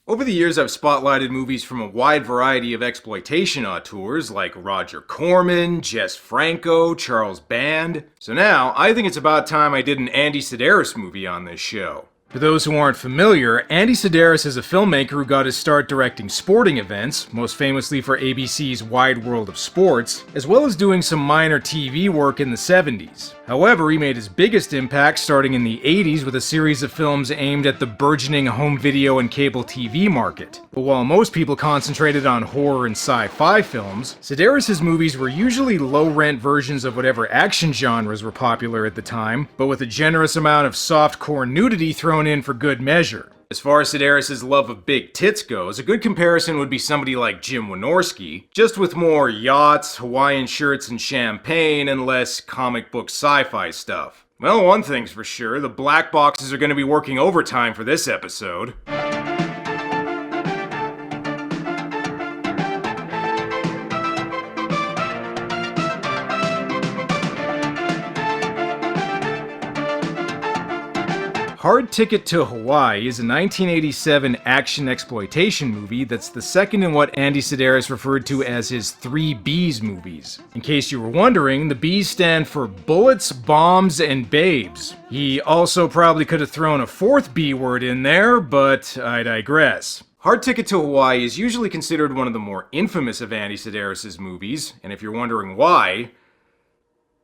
Over the years, I've spotlighted movies from a wide variety of exploitation auteurs like Roger Corman, Jess Franco, Charles Band. So now, I think it's about time I did an Andy Sidaris movie on this show. For those who aren't familiar, Andy Sidaris is a filmmaker who got his start directing sporting events, most famously for ABC's Wide World of Sports, as well as doing some minor TV work in the 70s. However, he made his biggest impact starting in the 80s with a series of films aimed at the burgeoning home video and cable TV market. But while most people concentrated on horror and sci-fi films, Sedaris' movies were usually low-rent versions of whatever action genres were popular at the time, but with a generous amount of soft-core nudity thrown in for good measure. As far as Sedaris' love of big tits goes, a good comparison would be somebody like Jim Wynorski, just with more yachts, Hawaiian shirts and champagne, and less comic book sci-fi stuff. Well, one thing's for sure, the black boxes are going to be working overtime for this episode. Hard Ticket to Hawaii is a 1987 action exploitation movie that's the second in what Andy Sidaris referred to as his 3 Bs movies. In case you were wondering, the Bs stand for bullets, bombs, and babes. He also probably could have thrown a 4th B word in there, but I digress. Hard Ticket to Hawaii is usually considered one of the more infamous of Andy Sidaris' movies, and if you're wondering why,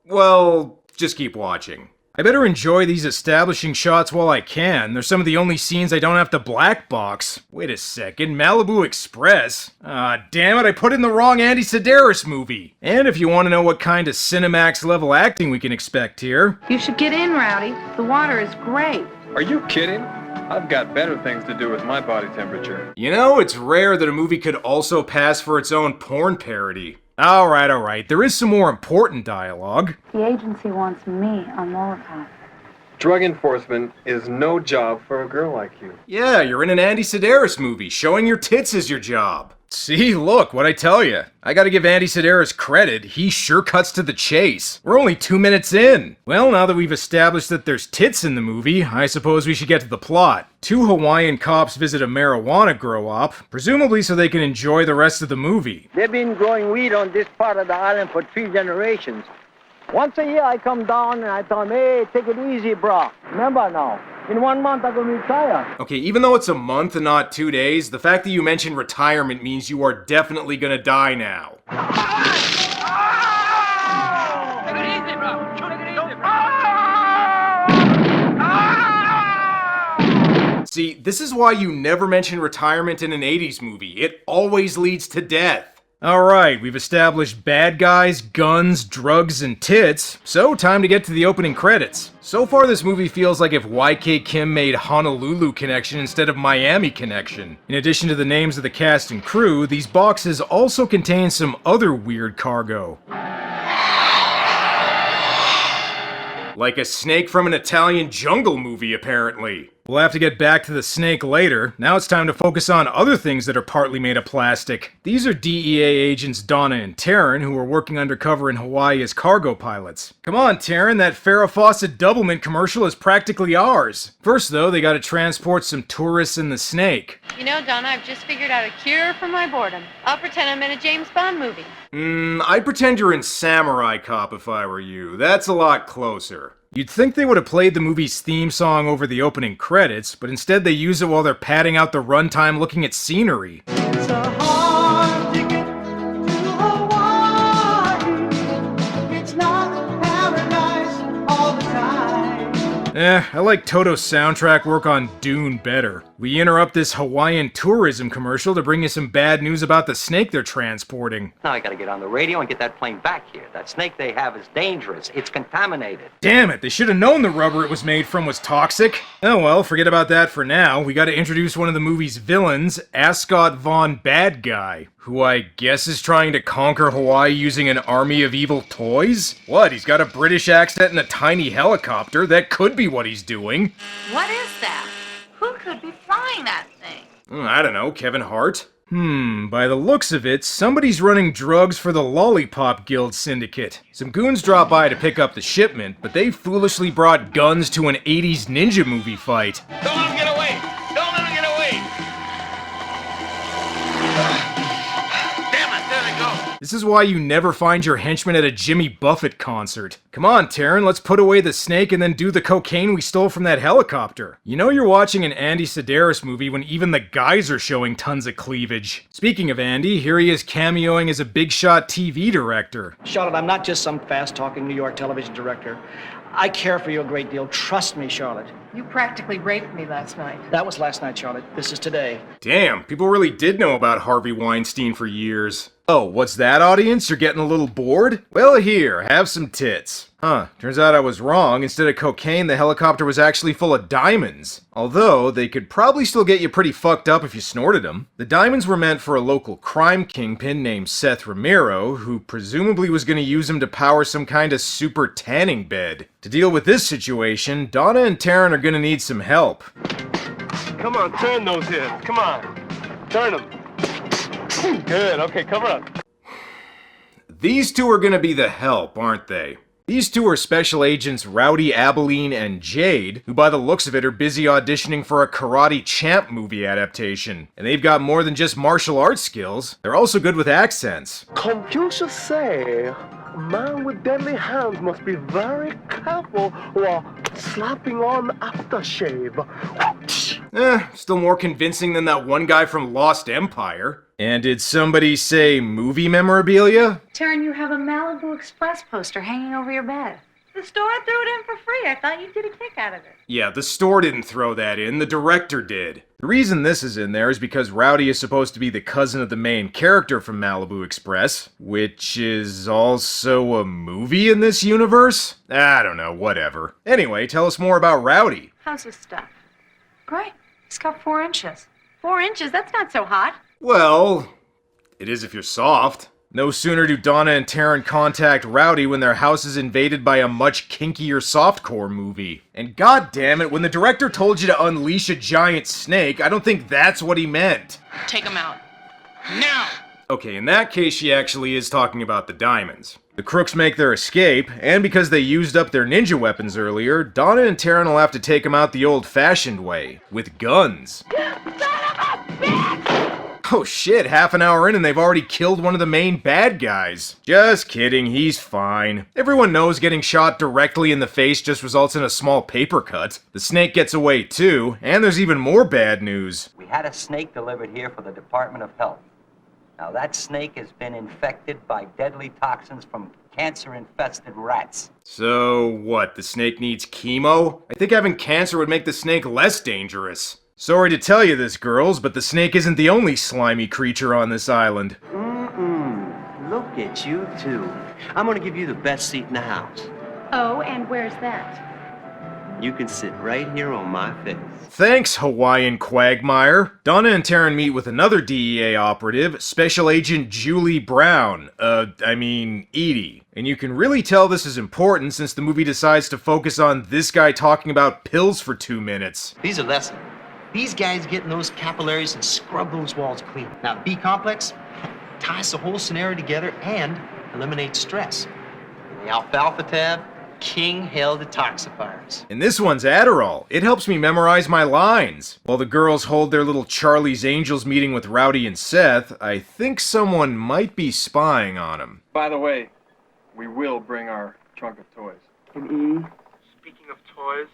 well, just keep watching. I better enjoy these establishing shots while I can. They're some of the only scenes I don't have to black box. Wait a second, Malibu Express? Ah, damn it, I put in the wrong Andy Sidaris movie. And if you want to know what kind of Cinemax level acting we can expect here... You should get in, Rowdy. The water is great. Are you kidding? I've got better things to do with my body temperature. You know, it's rare that a movie could also pass for its own porn parody. Alright, there is some more important dialogue. The agency wants me on Molotov. Drug enforcement is no job for a girl like you. Yeah, you're in an Andy Sidaris movie. Showing your tits is your job. See, look, what'd I tell you? I gotta give Andy Sidaris credit, he sure cuts to the chase. We're only 2 minutes in. Well, now that we've established that there's tits in the movie, I suppose we should get to the plot. 2 Hawaiian cops visit a marijuana grow-op, presumably so they can enjoy the rest of the movie. They've been growing weed on this part of the island for 3 generations. Once a year I come down and I tell them, hey, take it easy, bro. Remember now, in 1 month I'm gonna retire. Okay, even though it's a month and not 2 days, the fact that you mentioned retirement means you are definitely gonna die now. Take it easy, bro. Take it easy, bro. See, this is why you never mention retirement in an 80s movie. It always leads to death. Alright, we've established bad guys, guns, drugs, and tits, so time to get to the opening credits. So far this movie feels like if YK Kim made Honolulu Connection instead of Miami Connection. In addition to the names of the cast and crew, these boxes also contain some other weird cargo. Like a snake from an Italian jungle movie, apparently. We'll have to get back to the snake later. Now it's time to focus on other things that are partly made of plastic. These are DEA agents Donna and Taryn, who are working undercover in Hawaii as cargo pilots. Come on, Taryn, that Farrah Fawcett Doublemint commercial is practically ours. First, though, they gotta transport some tourists in the snake. You know, Donna, I've just figured out a cure for my boredom. I'll pretend I'm in a James Bond movie. I'd pretend you're in Samurai Cop if I were you. That's a lot closer. You'd think they would have played the movie's theme song over the opening credits, but instead they use it while they're padding out the runtime looking at scenery. It's a hard ticket to Hawaii. It's not paradise all the time. I like Toto's soundtrack work on Dune better. We interrupt this Hawaiian tourism commercial to bring you some bad news about the snake they're transporting. Now I gotta get on the radio and get that plane back here. That snake they have is dangerous. It's contaminated. Damn it, they should have known the rubber it was made from was toxic. Oh well, forget about that for now. We gotta introduce one of the movie's villains, Ascot Von Bad Guy, who I guess is trying to conquer Hawaii using an army of evil toys? What, he's got a British accent and a tiny helicopter? That could be what he's doing. What is that? Who could be flying that thing? I don't know, Kevin Hart? By the looks of it, somebody's running drugs for the Lollipop Guild Syndicate. Some goons drop by to pick up the shipment, but they foolishly brought guns to an 80s ninja movie fight. Don't let him get away! Don't let him get away! This is why you never find your henchman at a Jimmy Buffett concert. Come on, Taryn, let's put away the snake and then do the cocaine we stole from that helicopter. You know you're watching an Andy Sidaris movie when even the guys are showing tons of cleavage. Speaking of Andy, here he is cameoing as a big shot TV director. Charlotte, I'm not just some fast-talking New York television director. I care for you a great deal. Trust me, Charlotte. You practically raped me last night. That was last night, Charlotte. This is today. Damn, people really did know about Harvey Weinstein for years. Oh, what's that, audience? You're getting a little bored? Well, here, have some tits. Huh, turns out I was wrong. Instead of cocaine, the helicopter was actually full of diamonds. Although, they could probably still get you pretty fucked up if you snorted them. The diamonds were meant for a local crime kingpin named Seth Ramiro, who presumably was going to use them to power some kind of super tanning bed. To deal with this situation, Donna and Taryn are going to need some help. Come on, turn those heads. Come on. Turn them. Good. Okay, cover up. These two are going to be the help, aren't they? These two are Special Agents Rowdy Abilene and Jade, who by the looks of it are busy auditioning for a Karate Champ movie adaptation. And they've got more than just martial arts skills, they're also good with accents. Confucius say, a man with deadly hands must be very careful while slapping on aftershave. Still more convincing than that one guy from Lost Empire. And did somebody say movie memorabilia? Taryn, you have a Malibu Express poster hanging over your bed. The store threw it in for free. I thought you'd get a kick out of it. Yeah, the store didn't throw that in, the director did. The reason this is in there is because Rowdy is supposed to be the cousin of the main character from Malibu Express, which is also a movie in this universe? I don't know, whatever. Anyway, tell us more about Rowdy. How's his stuff? Great. He's got 4 inches. 4 inches? That's not so hot. Well, it is if you're soft. No sooner do Donna and Taryn contact Rowdy when their house is invaded by a much kinkier softcore movie. And goddammit, when the director told you to unleash a giant snake, I don't think that's what he meant. Take him out. Now! Okay, in that case she actually is talking about the diamonds. The crooks make their escape, and because they used up their ninja weapons earlier, Donna and Taryn will have to take them out the old-fashioned way, with guns. Oh shit, half an hour in and they've already killed one of the main bad guys. Just kidding, he's fine. Everyone knows getting shot directly in the face just results in a small paper cut. The snake gets away too, and there's even more bad news. We had a snake delivered here for the Department of Health. Now that snake has been infected by deadly toxins from cancer-infested rats. So what, the snake needs chemo? I think having cancer would make the snake less dangerous. Sorry to tell you this, girls, but the snake isn't the only slimy creature on this island. Look at you two. I'm gonna give you the best seat in the house. Oh, and where's that? You can sit right here on my face. Thanks, Hawaiian quagmire. Donna and Taryn meet with another DEA operative, Special Agent Julie Brown. Edie. And you can really tell this is important since the movie decides to focus on this guy talking about pills for 2 minutes. These are lessons. These guys get in those capillaries and scrub those walls clean. Now, the B-complex ties the whole scenario together and eliminates stress. The alfalfa tab, king hell detoxifiers. And this one's Adderall. It helps me memorize my lines. While the girls hold their little Charlie's Angels meeting with Rowdy and Seth, I think someone might be spying on them. By the way, we will bring our trunk of toys. And Edie, speaking of toys,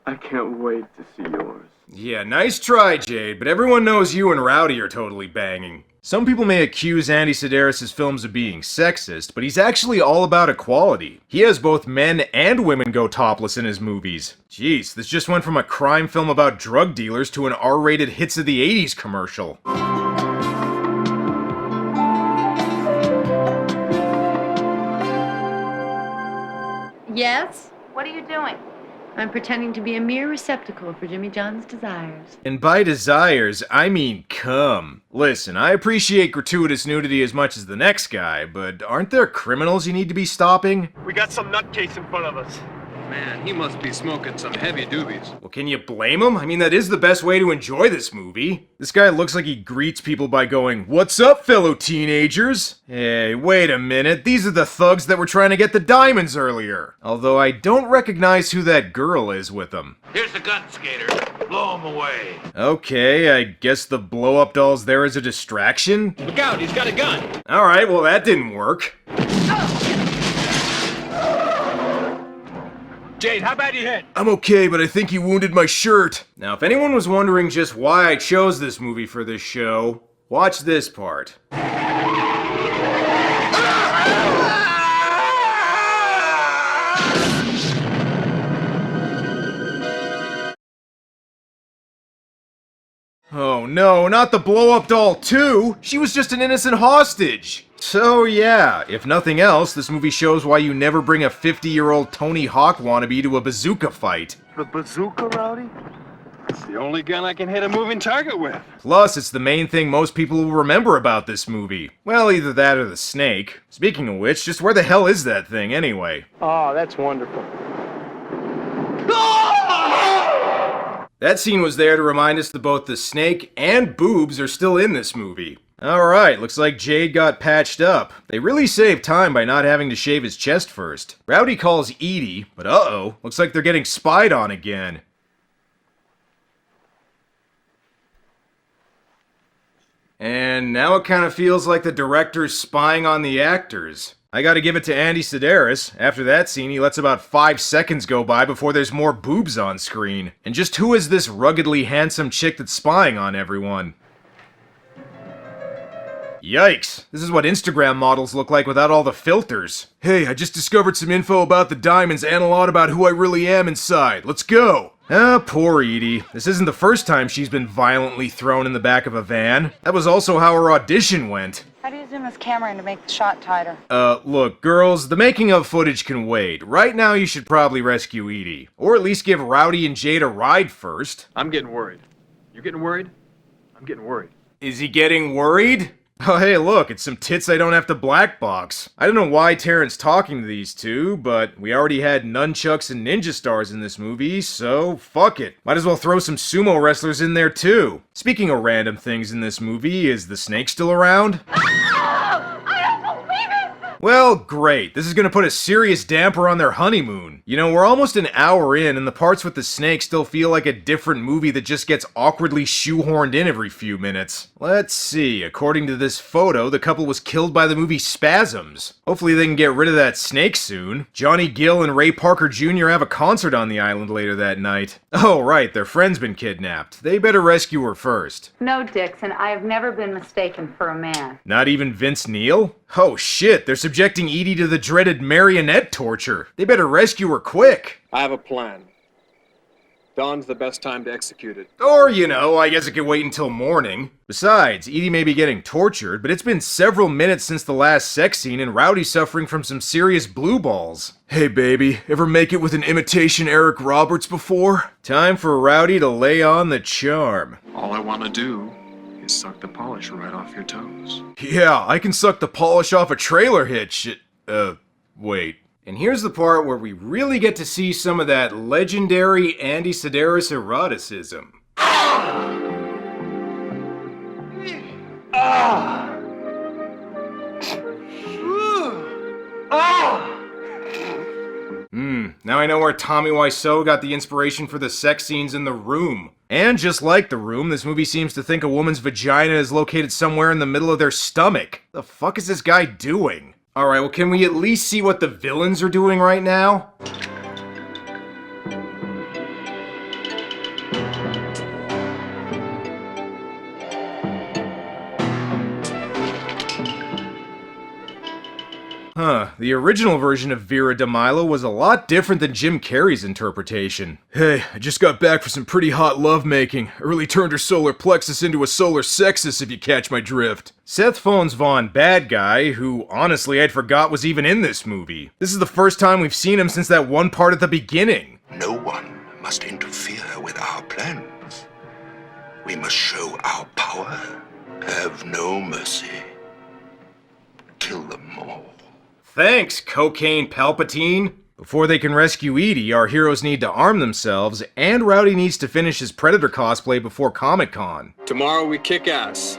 I can't wait to see yours. Yeah, nice try, Jade, but everyone knows you and Rowdy are totally banging. Some people may accuse Andy Sidaris' films of being sexist, but he's actually all about equality. He has both men and women go topless in his movies. Jeez, this just went from a crime film about drug dealers to an R-rated hits of the 80s commercial. Yes? What are you doing? I'm pretending to be a mere receptacle for Jimmy John's desires. And by desires, I mean cum. Listen, I appreciate gratuitous nudity as much as the next guy, but aren't there criminals you need to be stopping? We got some nutcase in front of us. Man, he must be smoking some heavy doobies. Well, can you blame him? I mean, that is the best way to enjoy this movie. This guy looks like he greets people by going, "What's up, fellow teenagers?" Hey, wait a minute. These are the thugs that were trying to get the diamonds earlier. Although I don't recognize who that girl is with them. Here's the gun, skater. Blow him away. Okay, I guess the blow-up doll's there as a distraction? Look out, he's got a gun. Alright, well that didn't work. Jade, how bad you hit? I'm okay, but I think he wounded my shirt. Now, if anyone was wondering just why I chose this movie for this show, watch this part. Oh no, not the blow-up doll too! She was just an innocent hostage! So yeah, if nothing else, this movie shows why you never bring a 50-year-old Tony Hawk wannabe to a bazooka fight. The bazooka, Rowdy? It's the only gun I can hit a moving target with. Plus, it's the main thing most people will remember about this movie. Well, either that or the snake. Speaking of which, just where the hell is that thing anyway? Oh, that's wonderful. That scene was there to remind us that both the snake and boobs are still in this movie. Alright, looks like Jade got patched up. They really saved time by not having to shave his chest first. Rowdy calls Edie, but uh-oh, looks like they're getting spied on again. And now it kind of feels like the director's spying on the actors. I gotta give it to Andy Sidaris. After that scene, he lets about 5 seconds go by before there's more boobs on screen. And just who is this ruggedly handsome chick that's spying on everyone? Yikes, this is what Instagram models look like without all the filters. Hey, I just discovered some info about the diamonds and a lot about who I really am inside. Let's go! Ah, poor Edie. This isn't the first time she's been violently thrown in the back of a van. That was also how her audition went. How do you zoom this camera in to make the shot tighter? Look, girls, the making of footage can wait. Right now you should probably rescue Edie. Or at least give Rowdy and Jade a ride first. I'm getting worried. You getting worried? I'm getting worried. Is he getting worried? Oh hey look, it's some tits I don't have to black box. I don't know why Terrence's talking to these two, but we already had nunchucks and ninja stars in this movie, so fuck it. Might as well throw some sumo wrestlers in there too. Speaking of random things in this movie, is the snake still around? Well, great. This is gonna put a serious damper on their honeymoon. You know, we're almost an hour in, and the parts with the snake still feel like a different movie that just gets awkwardly shoehorned in every few minutes. Let's see. According to this photo, the couple was killed by the movie Spasms. Hopefully they can get rid of that snake soon. Johnny Gill and Ray Parker Jr. have a concert on the island later that night. Oh, right. Their friend's been kidnapped. They better rescue her first. No, Dixon, I have never been mistaken for a man. Not even Vince Neil? Oh shit, they're subjecting Edie to the dreaded marionette torture. They better rescue her quick. I have a plan. Dawn's the best time to execute it. Or, you know, I guess it could wait until morning. Besides, Edie may be getting tortured, but it's been several minutes since the last sex scene and Rowdy's suffering from some serious blue balls. Hey baby, ever make it with an imitation Eric Roberts before? Time for Rowdy to lay on the charm. All I want to do is suck the polish right off your toes. Yeah, I can suck the polish off a trailer hitch. Wait. And here's the part where we really get to see some of that legendary Andy Sidaris eroticism. Now I know where Tommy Wiseau got the inspiration for the sex scenes in The Room. And just like The Room, this movie seems to think a woman's vagina is located somewhere in the middle of their stomach. The fuck is this guy doing? Alright, well can we at least see what the villains are doing right now? Huh, the original version of Vera de Milo was a lot different than Jim Carrey's interpretation. Hey, I just got back for some pretty hot lovemaking. I really turned her solar plexus into a solar sexus, if you catch my drift. Seth Phones Vaughn, bad guy, who honestly I'd forgot was even in this movie. This is the first time we've seen him since that one part at the beginning. No one must interfere with our plans. We must show our power, have no mercy, kill them all. Thanks, Cocaine Palpatine. Before they can rescue Edie, our heroes need to arm themselves, and Rowdy needs to finish his Predator cosplay before Comic-Con. Tomorrow we kick ass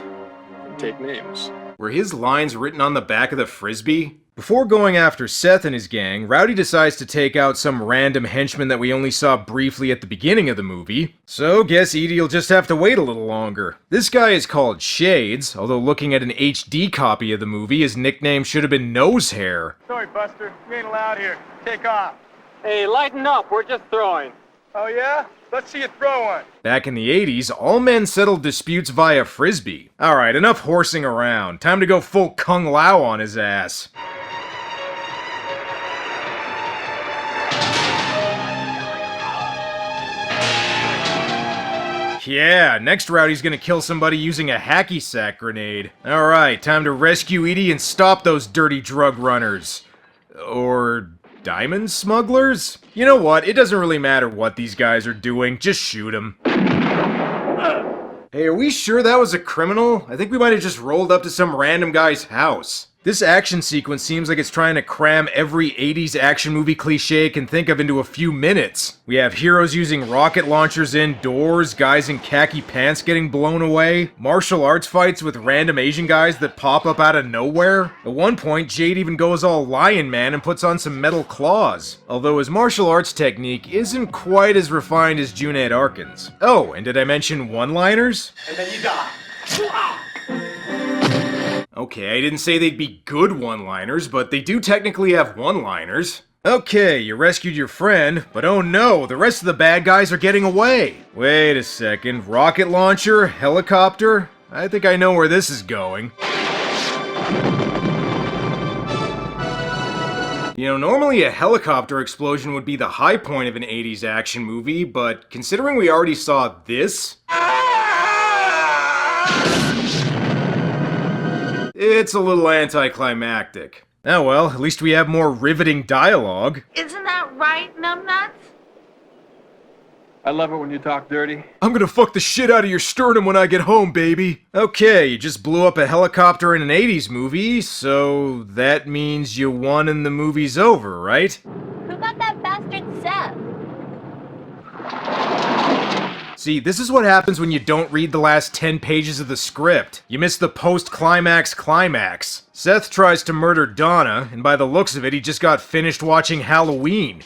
and take names. Were his lines written on the back of the Frisbee? Before going after Seth and his gang, Rowdy decides to take out some random henchman that we only saw briefly at the beginning of the movie, so guess Edie'll just have to wait a little longer. This guy is called Shades, although looking at an HD copy of the movie, his nickname should have been Nosehair. Sorry, Buster. You ain't allowed here. Take off. Hey, lighten up. We're just throwing. Oh, yeah? Let's see you throw one. Back in the 80s, all men settled disputes via Frisbee. Alright, enough horsing around. Time to go full Kung Lao on his ass. Yeah, next Rowdy's gonna kill somebody using a hacky sack grenade. Alright, time to rescue Edie and stop those dirty drug runners. Or diamond smugglers? You know what, it doesn't really matter what these guys are doing, just shoot them. Hey, are we sure that was a criminal? I think we might have just rolled up to some random guy's house. This action sequence seems like it's trying to cram every 80s action movie cliche it can think of into a few minutes. We have heroes using rocket launchers indoors, guys in khaki pants getting blown away, martial arts fights with random Asian guys that pop up out of nowhere. At one point, Jade even goes all Lion Man and puts on some metal claws, although his martial arts technique isn't quite as refined as Junaid Arkin's. Oh, and did I mention one-liners? And then you die. Okay, I didn't say they'd be good one-liners, but they do technically have one-liners. Okay, you rescued your friend, but oh no, the rest of the bad guys are getting away. Wait a second, rocket launcher, helicopter? I think I know where this is going. You know, normally a helicopter explosion would be the high point of an 80s action movie, but considering we already saw this, it's a little anticlimactic. Oh well, at least we have more riveting dialogue. Isn't that right, numbnuts? I love it when you talk dirty. I'm gonna fuck the shit out of your sternum when I get home, baby. Okay, you just blew up a helicopter in an 80s movie, so that means you won and the movie's over, right? Who got that bastard Seth? See, this is what happens when you don't read the last 10 pages of the script. You miss the post-climax climax. Seth tries to murder Donna, and by the looks of it, he just got finished watching Halloween.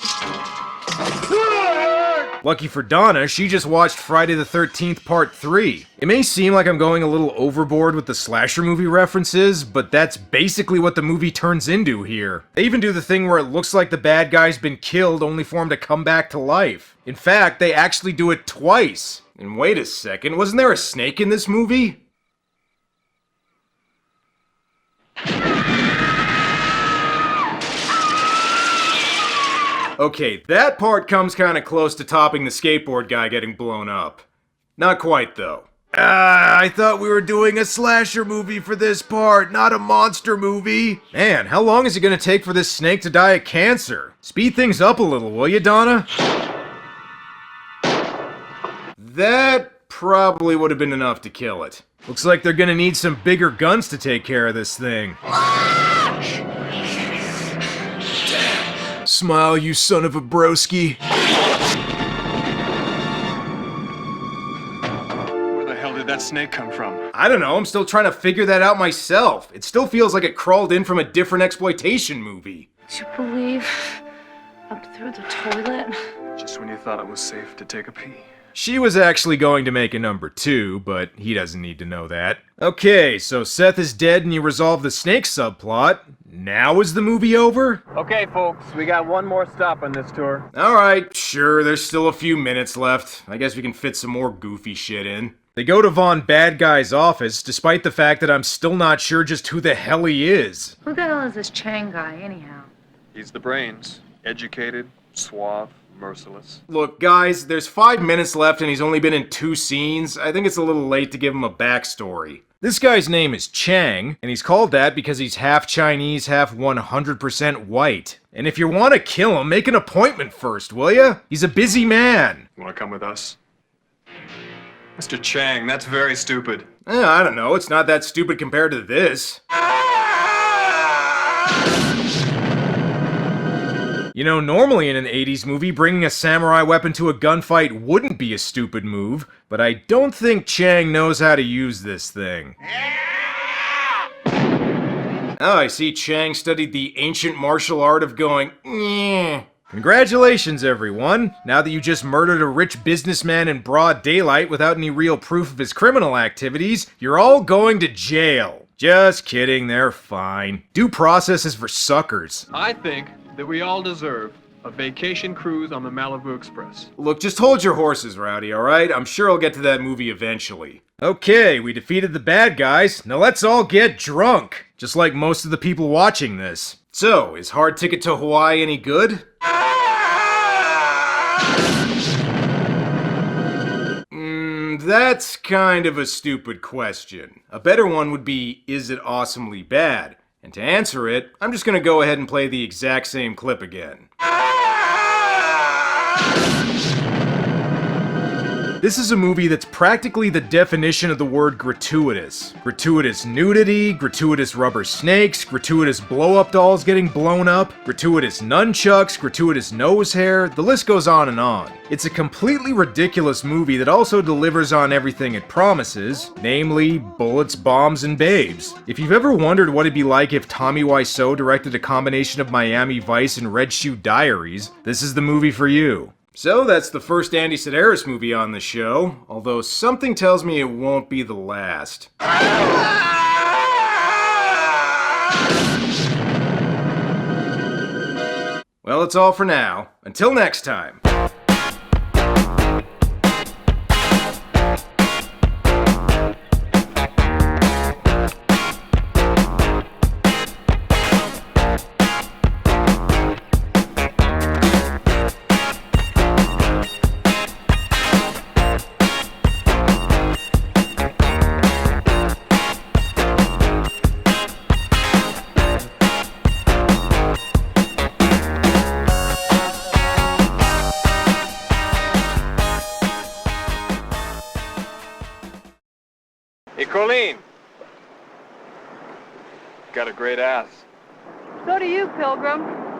Lucky for Donna, she just watched Friday the 13th Part 3. It may seem like I'm going a little overboard with the slasher movie references, but that's basically what the movie turns into here. They even do the thing where it looks like the bad guy's been killed only for him to come back to life. In fact, they actually do it twice. And wait a second, wasn't there a snake in this movie? Okay, that part comes kinda close to topping the skateboard guy getting blown up. Not quite, though. I thought we were doing a slasher movie for this part, not a monster movie. Man, how long is it gonna take for this snake to die of cancer? Speed things up a little, will you, Donna? That probably would have been enough to kill it. Looks like they're gonna need some bigger guns to take care of this thing. Smile, you son of a broski. Where the hell did that snake come from? I don't know, I'm still trying to figure that out myself. It still feels like it crawled in from a different exploitation movie. Did you believe up through the toilet? Just when you thought it was safe to take a pee. She was actually going to make a number 2, but he doesn't need to know that. Okay, so Seth is dead and you resolve the snake subplot. Now is the movie over? Okay, folks, we got one more stop on this tour. Alright, sure, there's still a few minutes left. I guess we can fit some more goofy shit in. They go to Von Bad Guy's office, despite the fact that I'm still not sure just who the hell he is. Who the hell is this Chang guy, anyhow? He's the brains. Educated, suave, merciless. Look, guys, there's 5 minutes left and he's only been in 2 scenes. I think it's a little late to give him a backstory. This guy's name is Chang, and he's called that because he's half Chinese, half 100% white. And if you want to kill him, make an appointment first, will ya? He's a busy man. You want to come with us? Mr. Chang, that's very stupid. I don't know, it's not that stupid compared to this. You You know, normally in an 80s movie, bringing a samurai weapon to a gunfight wouldn't be a stupid move, but I don't think Chang knows how to use this thing. Oh, I see Chang studied the ancient martial art of going, "Nyeh." Congratulations, everyone! Now that you just murdered a rich businessman in broad daylight without any real proof of his criminal activities, you're all going to jail. Just kidding, they're fine. Due process is for suckers. I think that we all deserve a vacation cruise on the Malibu Express. Look, just hold your horses, Rowdy, alright? I'm sure I'll get to that movie eventually. Okay, we defeated the bad guys. Now let's all get drunk. Just like most of the people watching this. So, is Hard Ticket to Hawaii any good? That's kind of a stupid question. A better one would be, is it awesomely bad? And to answer it, I'm just gonna go ahead and play the exact same clip again. This is a movie that's practically the definition of the word gratuitous. Gratuitous nudity, gratuitous rubber snakes, gratuitous blow-up dolls getting blown up, gratuitous nunchucks, gratuitous nose hair, the list goes on and on. It's a completely ridiculous movie that also delivers on everything it promises, namely bullets, bombs, and babes. If you've ever wondered what it'd be like if Tommy Wiseau directed a combination of Miami Vice and Red Shoe Diaries, this is the movie for you. So that's the first Andy Sidaris movie on the show, although something tells me it won't be the last. Well, that's all for now. Until next time. Hey, Colleen. Got a great ass. So do you, Pilgrim.